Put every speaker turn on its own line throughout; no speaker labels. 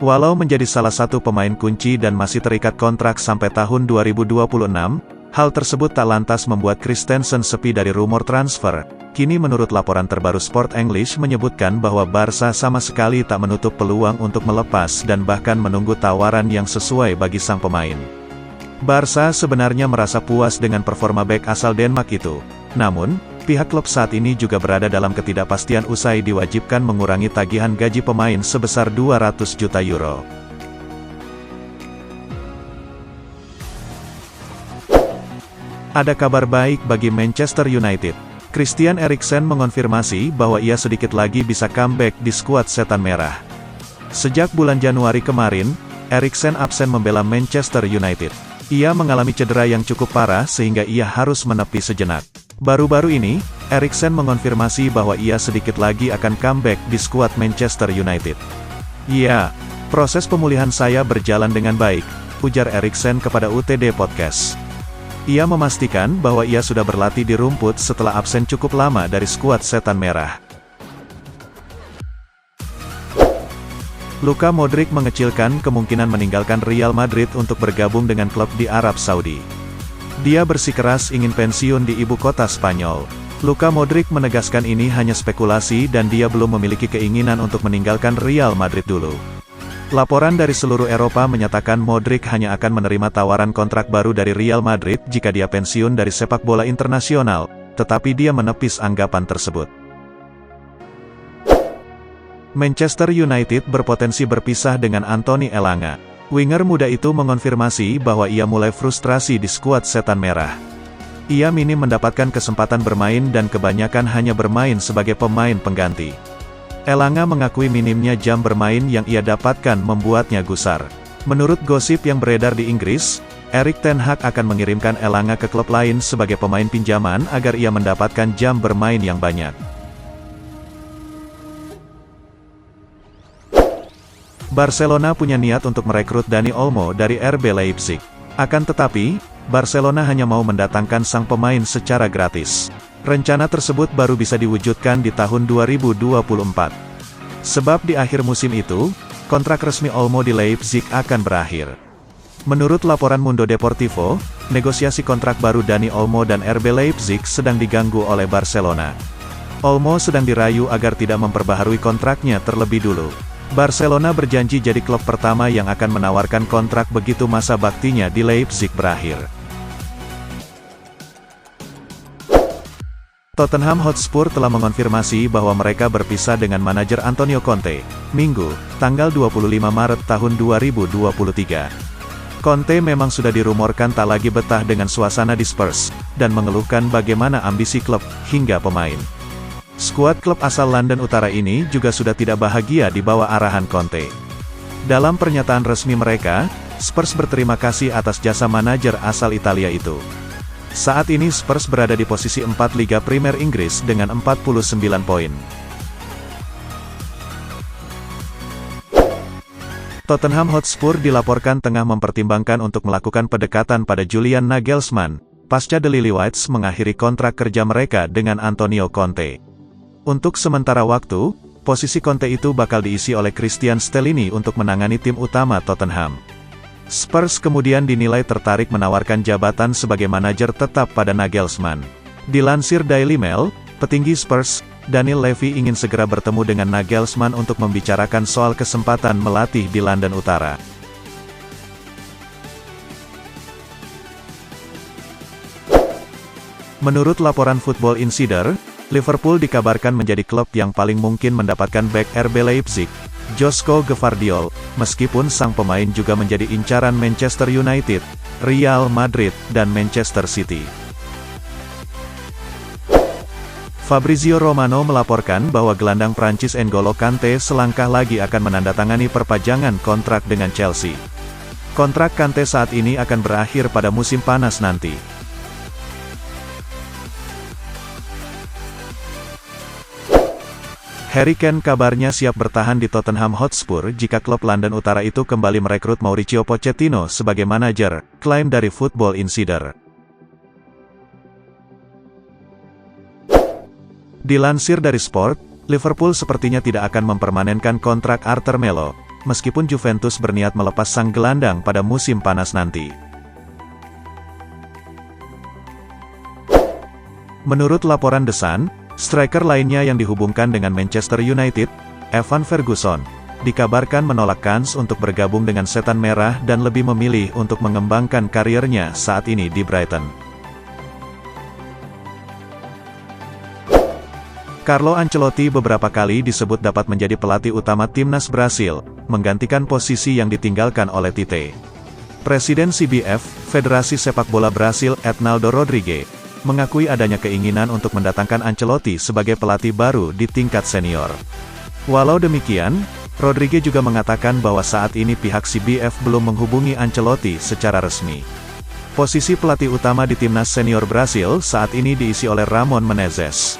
Walau menjadi salah satu pemain kunci dan masih terikat kontrak sampai tahun 2026, hal tersebut tak lantas membuat Christensen sepi dari rumor transfer. Kini menurut laporan terbaru Sport English menyebutkan bahwa Barca sama sekali tak menutup peluang untuk melepas dan bahkan menunggu tawaran yang sesuai bagi sang pemain. Barca sebenarnya merasa puas dengan performa bek asal Denmark itu. Namun, pihak klub saat ini juga berada dalam ketidakpastian usai diwajibkan mengurangi tagihan gaji pemain sebesar 200 juta euro. Ada kabar baik bagi Manchester United. Christian Eriksen mengonfirmasi bahwa ia sedikit lagi bisa comeback di skuad Setan Merah. Sejak bulan Januari kemarin, Eriksen absen membela Manchester United. Ia mengalami cedera yang cukup parah sehingga ia harus menepi sejenak. Baru-baru ini, Eriksen mengonfirmasi bahwa ia sedikit lagi akan comeback di skuad Manchester United. "Ya, proses pemulihan saya berjalan dengan baik," ujar Eriksen kepada UTD Podcast. Ia memastikan bahwa ia sudah berlatih di rumput setelah absen cukup lama dari skuad Setan Merah. Luka Modric mengecilkan kemungkinan meninggalkan Real Madrid untuk bergabung dengan klub di Arab Saudi. Dia bersikeras ingin pensiun di ibu kota Spanyol. Luka Modric menegaskan ini hanya spekulasi dan dia belum memiliki keinginan untuk meninggalkan Real Madrid dulu. Laporan dari seluruh Eropa menyatakan Modric hanya akan menerima tawaran kontrak baru dari Real Madrid jika dia pensiun dari sepak bola internasional, tetapi dia menepis anggapan tersebut. Manchester United berpotensi berpisah dengan Anthony Elanga. Winger muda itu mengonfirmasi bahwa ia mulai frustrasi di skuad Setan Merah. Ia minim mendapatkan kesempatan bermain dan kebanyakan hanya bermain sebagai pemain pengganti. Elanga mengakui minimnya jam bermain yang ia dapatkan membuatnya gusar. Menurut gosip yang beredar di Inggris, Erik ten Hag akan mengirimkan Elanga ke klub lain sebagai pemain pinjaman agar ia mendapatkan jam bermain yang banyak. Barcelona punya niat untuk merekrut Dani Olmo dari RB Leipzig. Akan tetapi, Barcelona hanya mau mendatangkan sang pemain secara gratis. Rencana tersebut baru bisa diwujudkan di tahun 2024. Sebab di akhir musim itu, kontrak resmi Olmo di Leipzig akan berakhir. Menurut laporan Mundo Deportivo, negosiasi kontrak baru Dani Olmo dan RB Leipzig sedang diganggu oleh Barcelona. Olmo sedang dirayu agar tidak memperbaharui kontraknya terlebih dulu. Barcelona berjanji jadi klub pertama yang akan menawarkan kontrak begitu masa baktinya di Leipzig berakhir. Tottenham Hotspur telah mengonfirmasi bahwa mereka berpisah dengan manajer Antonio Conte, Minggu, tanggal 25 Maret tahun 2023. Conte memang sudah dirumorkan tak lagi betah dengan suasana di Spurs, dan mengeluhkan bagaimana ambisi klub, hingga pemain. Skuad klub asal London Utara ini juga sudah tidak bahagia di bawah arahan Conte. Dalam pernyataan resmi mereka, Spurs berterima kasih atas jasa manajer asal Italia itu. Saat ini Spurs berada di posisi 4 Liga Primer Inggris dengan 49 poin. Tottenham Hotspur dilaporkan tengah mempertimbangkan untuk melakukan pendekatan pada Julian Nagelsmann, pasca The Lilywhites mengakhiri kontrak kerja mereka dengan Antonio Conte. Untuk sementara waktu, posisi Conte itu bakal diisi oleh Christian Stellini untuk menangani tim utama Tottenham. Spurs kemudian dinilai tertarik menawarkan jabatan sebagai manajer tetap pada Nagelsmann. Dilansir Daily Mail, petinggi Spurs, Daniel Levy ingin segera bertemu dengan Nagelsmann untuk membicarakan soal kesempatan melatih di London Utara. Menurut laporan Football Insider, Liverpool dikabarkan menjadi klub yang paling mungkin mendapatkan bek RB Leipzig, Joško Gvardiol, meskipun sang pemain juga menjadi incaran Manchester United, Real Madrid, dan Manchester City. Fabrizio Romano melaporkan bahwa gelandang Prancis N'Golo Kante selangkah lagi akan menandatangani perpanjangan kontrak dengan Chelsea. Kontrak Kante saat ini akan berakhir pada musim panas nanti. Harry Kane kabarnya siap bertahan di Tottenham Hotspur jika klub London Utara itu kembali merekrut Mauricio Pochettino sebagai manajer, klaim dari Football Insider. Dilansir dari Sport, Liverpool sepertinya tidak akan mempermanenkan kontrak Arthur Melo, meskipun Juventus berniat melepas sang gelandang pada musim panas nanti. Menurut laporan The Sun, striker lainnya yang dihubungkan dengan Manchester United, Evan Ferguson, dikabarkan menolak kans untuk bergabung dengan Setan Merah dan lebih memilih untuk mengembangkan karirnya saat ini di Brighton. Carlo Ancelotti beberapa kali disebut dapat menjadi pelatih utama timnas Brasil, menggantikan posisi yang ditinggalkan oleh Tite. Presiden CBF, Federasi Sepak Bola Brasil, Ednaldo Rodrigues, mengakui adanya keinginan untuk mendatangkan Ancelotti sebagai pelatih baru di tingkat senior. Walau demikian, Rodrigues juga mengatakan bahwa saat ini pihak CBF belum menghubungi Ancelotti secara resmi. Posisi pelatih utama di timnas senior Brasil saat ini diisi oleh Ramon Menezes.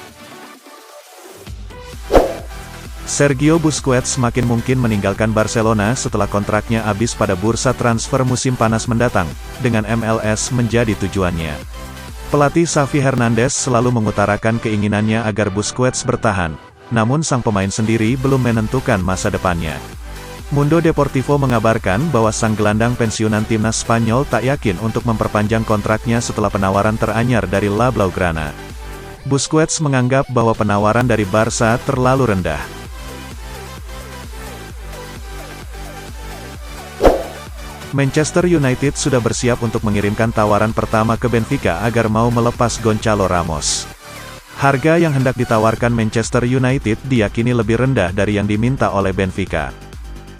Sergio Busquets semakin mungkin meninggalkan Barcelona setelah kontraknya habis pada bursa transfer musim panas mendatang, dengan MLS menjadi tujuannya. Pelatih Xavi Hernandez selalu mengutarakan keinginannya agar Busquets bertahan, namun sang pemain sendiri belum menentukan masa depannya. Mundo Deportivo mengabarkan bahwa sang gelandang pensiunan timnas Spanyol tak yakin untuk memperpanjang kontraknya setelah penawaran teranyar dari La Blaugrana. Busquets menganggap bahwa penawaran dari Barca terlalu rendah. Manchester United sudah bersiap untuk mengirimkan tawaran pertama ke Benfica agar mau melepas Gonçalo Ramos. Harga yang hendak ditawarkan Manchester United diyakini lebih rendah dari yang diminta oleh Benfica.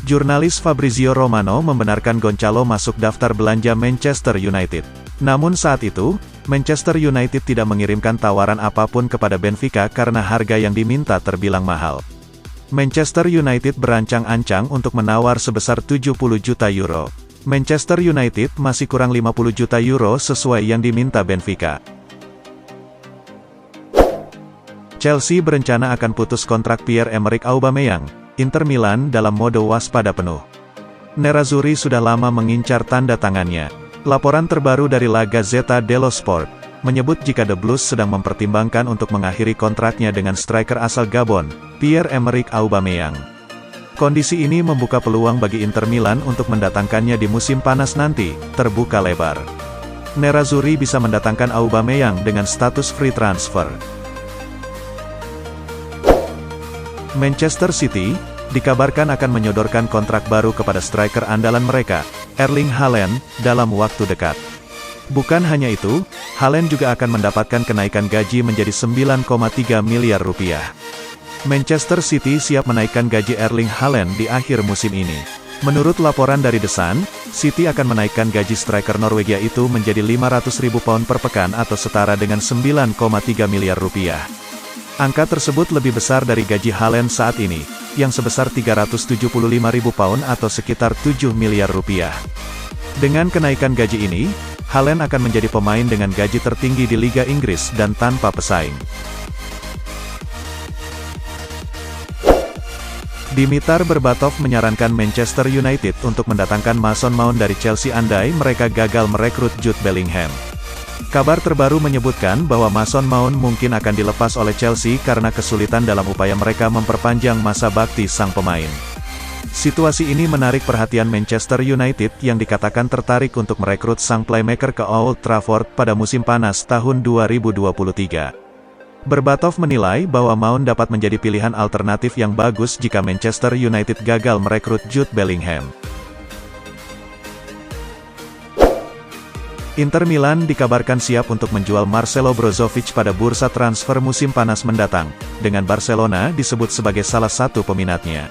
Jurnalis Fabrizio Romano membenarkan Gonçalo masuk daftar belanja Manchester United. Namun saat itu, Manchester United tidak mengirimkan tawaran apapun kepada Benfica karena harga yang diminta terbilang mahal. Manchester United berancang-ancang untuk menawar sebesar 70 juta euro. Manchester United masih kurang 50 juta euro sesuai yang diminta Benfica. Chelsea berencana akan putus kontrak Pierre-Emerick Aubameyang, Inter Milan dalam mode waspada penuh. Nerazzurri sudah lama mengincar tanda tangannya. Laporan terbaru dari La Gazzetta dello Sport menyebut jika The Blues sedang mempertimbangkan untuk mengakhiri kontraknya dengan striker asal Gabon, Pierre-Emerick Aubameyang. Kondisi ini membuka peluang bagi Inter Milan untuk mendatangkannya di musim panas nanti, terbuka lebar. Nerazzurri bisa mendatangkan Aubameyang dengan status free transfer. Manchester City dikabarkan akan menyodorkan kontrak baru kepada striker andalan mereka, Erling Haaland, dalam waktu dekat. Bukan hanya itu, Haaland juga akan mendapatkan kenaikan gaji menjadi 9,3 miliar rupiah. Manchester City siap menaikkan gaji Erling Haaland di akhir musim ini. Menurut laporan dari The Sun, City akan menaikkan gaji striker Norwegia itu menjadi 500.000 pound per pekan atau setara dengan 9,3 miliar rupiah. Angka tersebut lebih besar dari gaji Haaland saat ini, yang sebesar 375.000 pound atau sekitar 7 miliar rupiah. Dengan kenaikan gaji ini, Haaland akan menjadi pemain dengan gaji tertinggi di Liga Inggris dan tanpa pesaing. Dimitar Berbatov menyarankan Manchester United untuk mendatangkan Mason Mount dari Chelsea andai mereka gagal merekrut Jude Bellingham. Kabar terbaru menyebutkan bahwa Mason Mount mungkin akan dilepas oleh Chelsea karena kesulitan dalam upaya mereka memperpanjang masa bakti sang pemain. Situasi ini menarik perhatian Manchester United yang dikatakan tertarik untuk merekrut sang playmaker ke Old Trafford pada musim panas tahun 2023. Berbatov menilai bahwa Mount dapat menjadi pilihan alternatif yang bagus jika Manchester United gagal merekrut Jude Bellingham. Inter Milan dikabarkan siap untuk menjual Marcelo Brozovic pada bursa transfer musim panas mendatang, dengan Barcelona disebut sebagai salah satu peminatnya.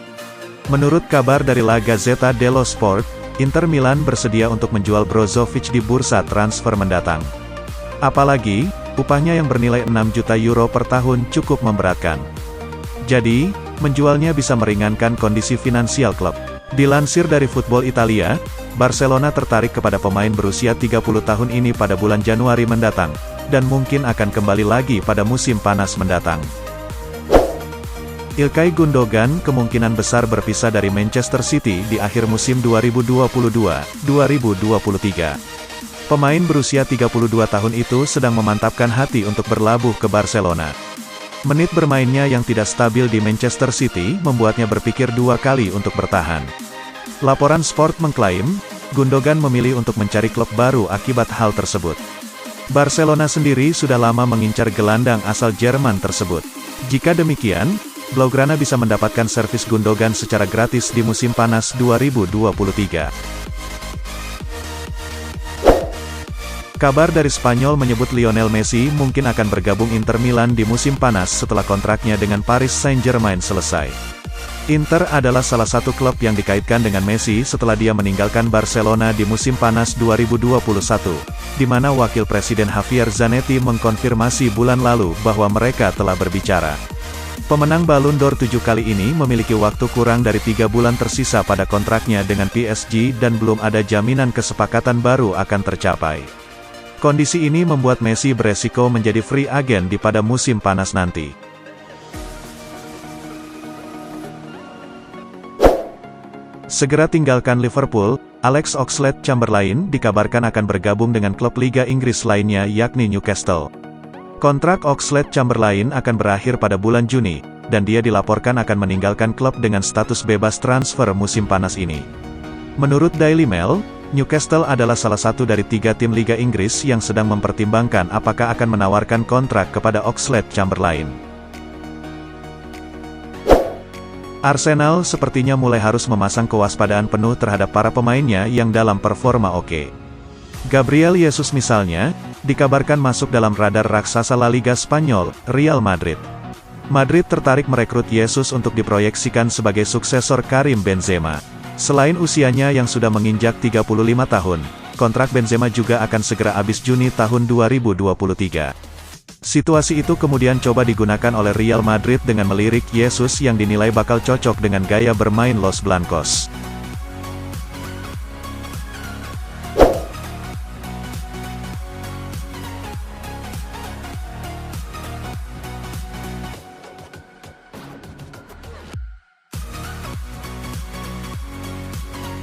Menurut kabar dari La Gazzetta dello Sport, Inter Milan bersedia untuk menjual Brozovic di bursa transfer mendatang. Apalagi, upahnya yang bernilai 6 juta euro per tahun cukup memberatkan. Jadi, menjualnya bisa meringankan kondisi finansial klub. Dilansir dari Football Italia, Barcelona tertarik kepada pemain berusia 30 tahun ini pada bulan Januari mendatang, dan mungkin akan kembali lagi pada musim panas mendatang. Ilkay Gundogan kemungkinan besar berpisah dari Manchester City di akhir musim 2022-2023. Pemain berusia 32 tahun itu sedang memantapkan hati untuk berlabuh ke Barcelona. Menit bermainnya yang tidak stabil di Manchester City membuatnya berpikir dua kali untuk bertahan. Laporan Sport mengklaim, Gundogan memilih untuk mencari klub baru akibat hal tersebut. Barcelona sendiri sudah lama mengincar gelandang asal Jerman tersebut. Jika demikian, Blaugrana bisa mendapatkan servis Gundogan secara gratis di musim panas 2023. Kabar dari Spanyol menyebut Lionel Messi mungkin akan bergabung Inter Milan di musim panas setelah kontraknya dengan Paris Saint-Germain selesai. Inter adalah salah satu klub yang dikaitkan dengan Messi setelah dia meninggalkan Barcelona di musim panas 2021, di mana Wakil Presiden Javier Zanetti mengkonfirmasi bulan lalu bahwa mereka telah berbicara. Pemenang Ballon d'Or 7 kali ini memiliki waktu kurang dari 3 bulan tersisa pada kontraknya dengan PSG dan belum ada jaminan kesepakatan baru akan tercapai. Kondisi ini membuat Messi beresiko menjadi free agent di pada musim panas nanti. Segera tinggalkan Liverpool, Alex Oxlade-Chamberlain dikabarkan akan bergabung dengan klub Liga Inggris lainnya yakni Newcastle. Kontrak Oxlade-Chamberlain akan berakhir pada bulan Juni, dan dia dilaporkan akan meninggalkan klub dengan status bebas transfer musim panas ini. Menurut Daily Mail, Newcastle adalah salah satu dari 3 tim Liga Inggris yang sedang mempertimbangkan apakah akan menawarkan kontrak kepada Oxlade-Chamberlain. Arsenal sepertinya mulai harus memasang kewaspadaan penuh terhadap para pemainnya yang dalam performa oke. Gabriel Jesus misalnya, dikabarkan masuk dalam radar raksasa La Liga Spanyol, Real Madrid. Madrid tertarik merekrut Jesus untuk diproyeksikan sebagai suksesor Karim Benzema. Selain usianya yang sudah menginjak 35 tahun, kontrak Benzema juga akan segera habis Juni tahun 2023. Situasi itu kemudian coba digunakan oleh Real Madrid dengan melirik Jesus yang dinilai bakal cocok dengan gaya bermain Los Blancos.